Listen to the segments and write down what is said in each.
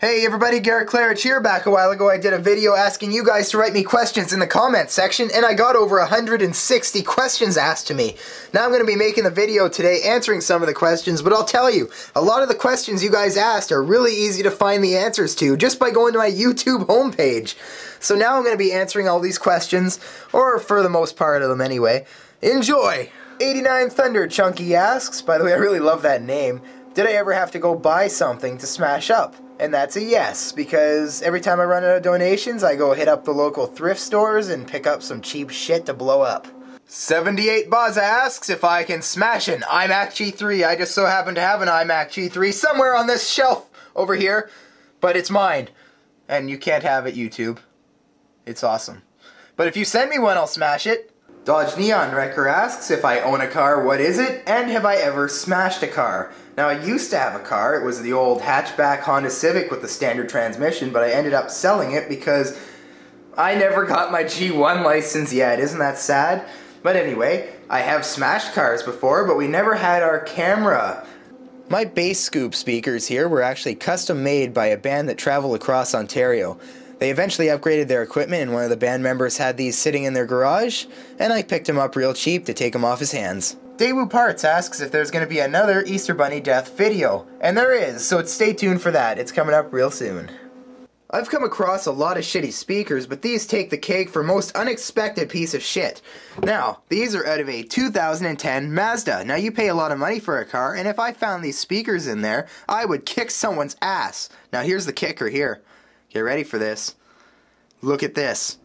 Hey everybody, Garret Claridge here. Back a while ago I did a video asking you guys to write me questions in the comments section, and I got over 160 questions asked to me. Now I'm going to be making the video today answering some of the questions, but I'll tell you, a lot of the questions you guys asked are really easy to find the answers to just by going to my YouTube homepage. So now I'm going to be answering all these questions, or for the most part of them anyway. Enjoy! 89 Thunder Chunky asks, by the way I really love that name, did I ever have to go buy something to smash up? And that's a yes, because every time I run out of donations, I go hit up the local thrift stores and pick up some cheap shit to blow up. 78 Buzz asks if I can smash an iMac G3. I just so happen to have an iMac G3 somewhere on this shelf over here, but it's mine. And you can't have it, YouTube. It's awesome. But if you send me one, I'll smash it. Dodge Neon Wrecker asks if I own a car, what is it, and have I ever smashed a car? Now I used to have a car. It was the old hatchback Honda Civic with the standard transmission, but I ended up selling it because I never got my G1 license yet. Isn't that sad? But anyway, I have smashed cars before, but we never had our camera. My bass scoop speakers here were actually custom made by a band that traveled across Ontario. They eventually upgraded their equipment and one of the band members had these sitting in their garage, and I picked them up real cheap to take them off his hands. Daewoo Parts asks if there's going to be another Easter Bunny death video, and there is, so stay tuned for that. It's coming up real soon. I've come across a lot of shitty speakers, but these take the cake for most unexpected piece of shit. Now, these are out of a 2010 Mazda. Now, you pay a lot of money for a car, and if I found these speakers in there, I would kick someone's ass. Now, here's the kicker here. Get ready for this. Look at this.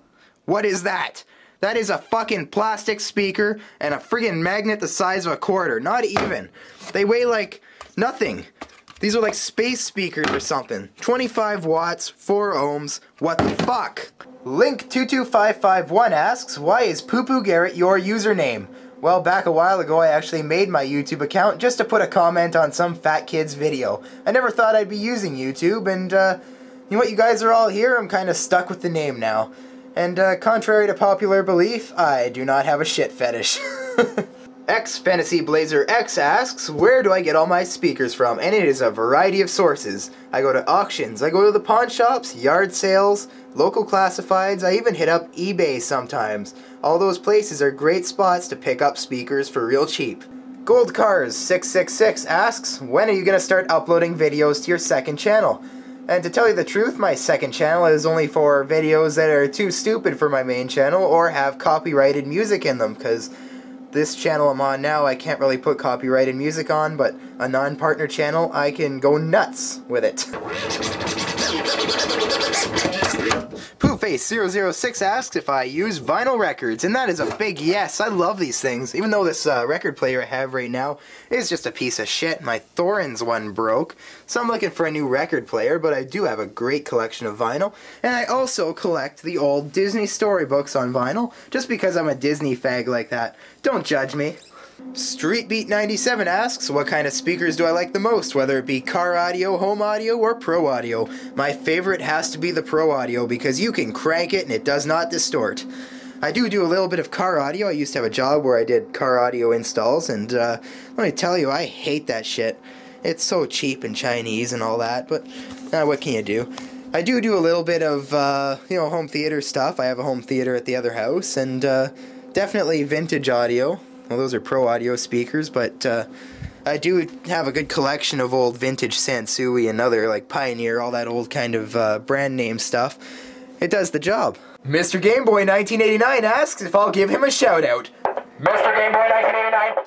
What is that? That is a fucking plastic speaker and a friggin' magnet the size of a quarter. Not even. They weigh like nothing. These are like space speakers or something. 25 watts, 4 ohms. What the fuck? Link22551 asks, why is Poo Poo Garret your username? Well, back a while ago I actually made my YouTube account just to put a comment on some fat kid's video. I never thought I'd be using YouTube, and you know what, you guys are all here, I'm kinda stuck with the name now. And contrary to popular belief, I do not have a shit fetish. Fantasy Blazer X asks, where do I get all my speakers from? And it is a variety of sources. I go to auctions, I go to the pawn shops, yard sales, local classifieds, I even hit up eBay sometimes. All those places are great spots to pick up speakers for real cheap. Gold Cars 666 asks, when are you gonna start uploading videos to your second channel? And to tell you the truth, my second channel is only for videos that are too stupid for my main channel or have copyrighted music in them, because this channel I'm on now I can't really put copyrighted music on, but a non-partner channel I can go nuts with it. Pooface006 asks if I use vinyl records, and that is a big yes. I love these things, even though this record player I have right now is just a piece of shit. My Thorns one broke, so I'm looking for a new record player, but I do have a great collection of vinyl, and I also collect the old Disney storybooks on vinyl, just because I'm a Disney fag like that. Don't judge me. StreetBeat97 asks, what kind of speakers do I like the most, whether it be car audio, home audio, or pro audio? My favorite has to be the pro audio because you can crank it and it does not distort. I do a little bit of car audio. I used to have a job where I did car audio installs, and let me tell you, I hate that shit. It's so cheap and Chinese and all that, but what can you do? I do a little bit of, home theater stuff. I have a home theater at the other house, and definitely vintage audio. Well, those are pro audio speakers, but I do have a good collection of old vintage Sansui and other, like Pioneer, all that old kind of brand name stuff. It does the job. Mr. Gameboy 1989 asks if I'll give him a shout out. Mr. Gameboy 1989.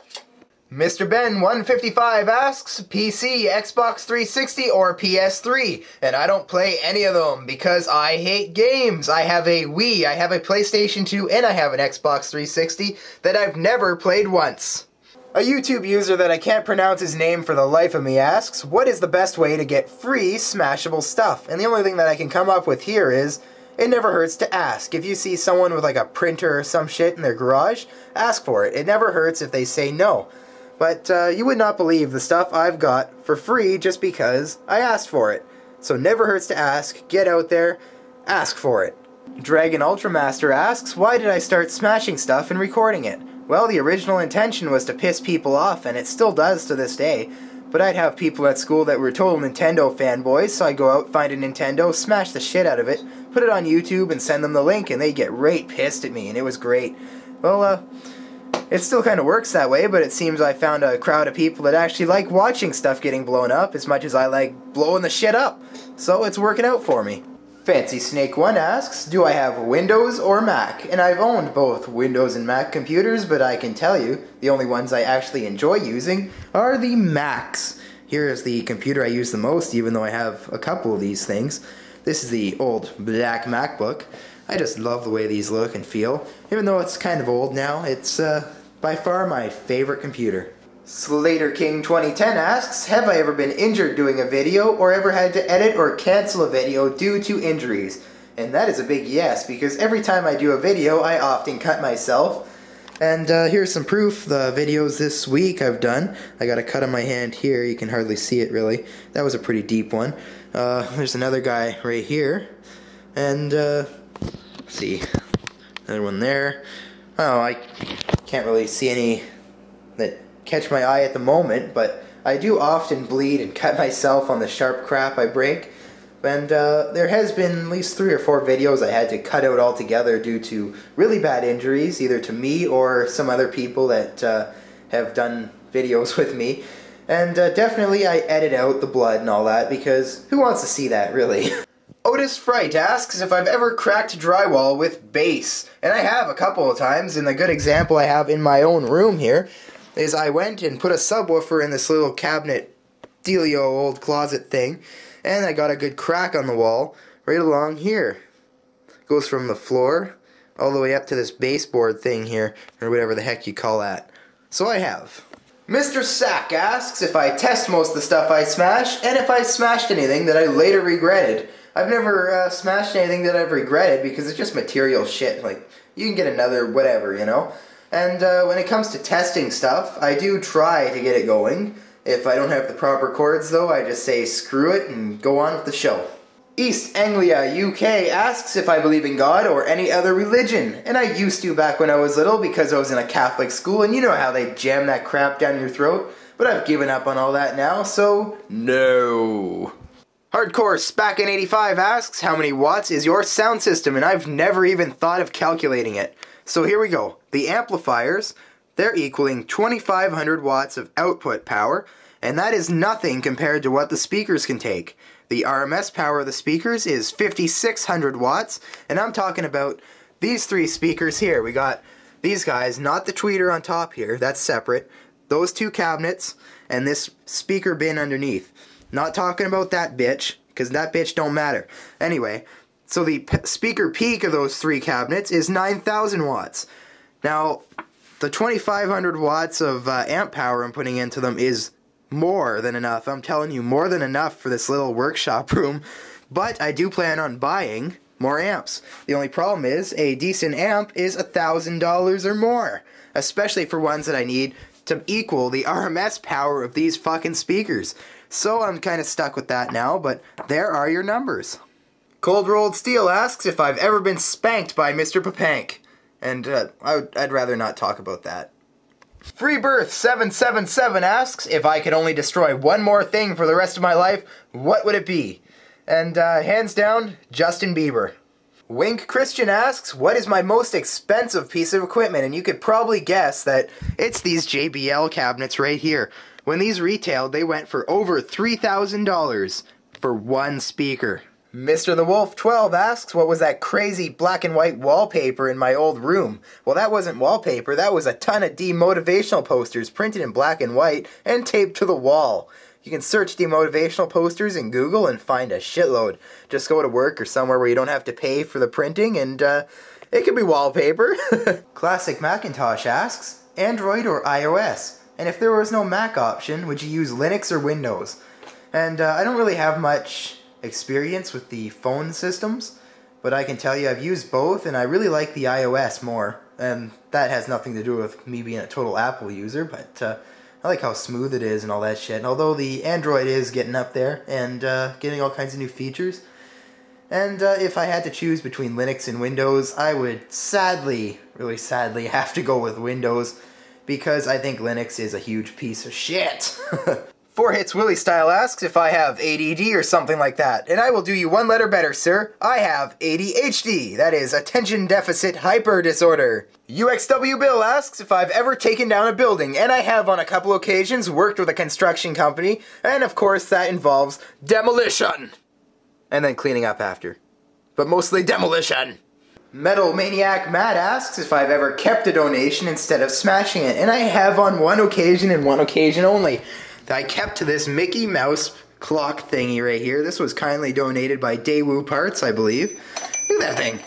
Mr. Ben 155 asks, PC, Xbox 360, or PS3? And I don't play any of them because I hate games. I have a Wii, I have a PlayStation 2, and I have an Xbox 360 that I've never played once. A YouTube user that I can't pronounce his name for the life of me asks, what is the best way to get free smashable stuff? And the only thing that I can come up with here is, it never hurts to ask. If you see someone with like a printer or some shit in their garage, ask for it. It never hurts if they say no. But you would not believe the stuff I've got for free just because I asked for it. So never hurts to ask, get out there, ask for it. Dragon Ultramaster asks, why did I start smashing stuff and recording it? Well, the original intention was to piss people off, and it still does to this day. But I'd have people at school that were total Nintendo fanboys, so I'd go out, find a Nintendo, smash the shit out of it, put it on YouTube and send them the link, and they'd get right pissed at me, and it was great. Well, it still kind of works that way, but it seems I found a crowd of people that actually like watching stuff getting blown up as much as I like blowing the shit up. So it's working out for me. Fancy Snake 1 asks, do I have Windows or Mac? And I've owned both Windows and Mac computers, but I can tell you, the only ones I actually enjoy using are the Macs. Here is the computer I use the most, even though I have a couple of these things. This is the old black MacBook. I just love the way these look and feel. Even though it's kind of old now, it's by far my favorite computer. Slater King 2010 asks, have I ever been injured doing a video or ever had to edit or cancel a video due to injuries? And that is a big yes, because every time I do a video I often cut myself. And here's some proof. The videos this week I've done. I got a cut on my hand here, you can hardly see it really. That was a pretty deep one. There's another guy right here. And let's see, another one there. Oh, I can't really see any that catch my eye at the moment, but I do often bleed and cut myself on the sharp crap I break. And there has been at least 3 or 4 videos I had to cut out altogether due to really bad injuries, either to me or some other people that have done videos with me. And definitely I edit out the blood and all that, because who wants to see that, really? Otis Fright asks if I've ever cracked drywall with bass. And I have a couple of times, and the good example I have in my own room here is I went and put a subwoofer in this little cabinet dealio old closet thing, and I got a good crack on the wall right along here. Goes from the floor all the way up to this baseboard thing here, or whatever the heck you call that. So I have. Mr. Sack asks if I test most of the stuff I smash, and if I smashed anything that I later regretted. I've never smashed anything that I've regretted because it's just material shit. Like, you can get another whatever, you know? And when it comes to testing stuff, I do try to get it going. If I don't have the proper chords though, I just say screw it and go on with the show. East Anglia UK asks if I believe in God or any other religion. And I used to back when I was little because I was in a Catholic school, and you know how they jam that crap down your throat. But I've given up on all that now, so no. Hardcore Spackin85 asks how many watts is your sound system, and I've never even thought of calculating it. So here we go. The amplifiers, they're equaling 2,500 watts of output power, and that is nothing compared to what the speakers can take. The RMS power of the speakers is 5,600 watts, and I'm talking about these 3 speakers here. We got these guys, not the tweeter on top here, that's separate. Those 2 cabinets, and this speaker bin underneath. Not talking about that bitch, because that bitch don't matter. Anyway, so the speaker peak of those 3 cabinets is 9,000 watts. Now, the 2,500 watts of amp power I'm putting into them is more than enough. I'm telling you, more than enough for this little workshop room. But I do plan on buying more amps. The only problem is, a decent amp is $1,000 or more. Especially for ones that I need to equal the RMS power of these fucking speakers. So I'm kind of stuck with that now, but there are your numbers. Cold Rolled Steel asks if I've ever been spanked by Mr. Papank. And I'd rather not talk about that. Freebirth777 asks if I could only destroy one more thing for the rest of my life, what would it be? And hands down, Justin Bieber. Wink Christian asks, what is my most expensive piece of equipment? And you could probably guess that it's these JBL cabinets right here. When these retailed, they went for over $3,000 for one speaker. Mr. the Wolf 12 asks, what was that crazy black and white wallpaper in my old room? Well, that wasn't wallpaper, that was a ton of demotivational posters printed in black and white and taped to the wall. You can search demotivational posters in Google and find a shitload. Just go to work or somewhere where you don't have to pay for the printing, and it could be wallpaper. Classic Macintosh asks, Android or iOS? And if there was no Mac option, would you use Linux or Windows? And I don't really have much experience with the phone systems, but I can tell you I've used both, and I really like the iOS more. And that has nothing to do with me being a total Apple user, but I like how smooth it is and all that shit. And although the Android is getting up there and getting all kinds of new features, and if I had to choose between Linux and Windows, I would sadly, really sadly, have to go with Windows, because I think Linux is a huge piece of shit. Four Hits Willie Style asks if I have ADD or something like that, and I will do you one letter better, sir. I have ADHD, that is, Attention Deficit Hyper Disorder. UXW Bill asks if I've ever taken down a building, and I have on a couple occasions, worked with a construction company, and of course that involves demolition. And then cleaning up after. But mostly demolition. Metal Maniac Matt asks if I've ever kept a donation instead of smashing it, and I have on one occasion and one occasion only. I kept this Mickey Mouse clock thingy right here. This was kindly donated by Daewoo Parts, I believe. Look at that thing.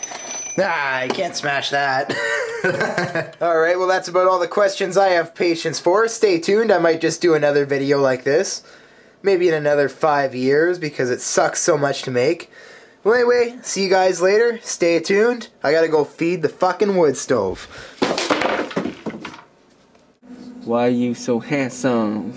Ah, I can't smash that. Alright, well that's about all the questions I have patience for. Stay tuned, I might just do another video like this. Maybe in another 5 years, because it sucks so much to make. Well anyway, see you guys later. Stay tuned. I gotta go feed the fucking wood stove. Why are you so handsome?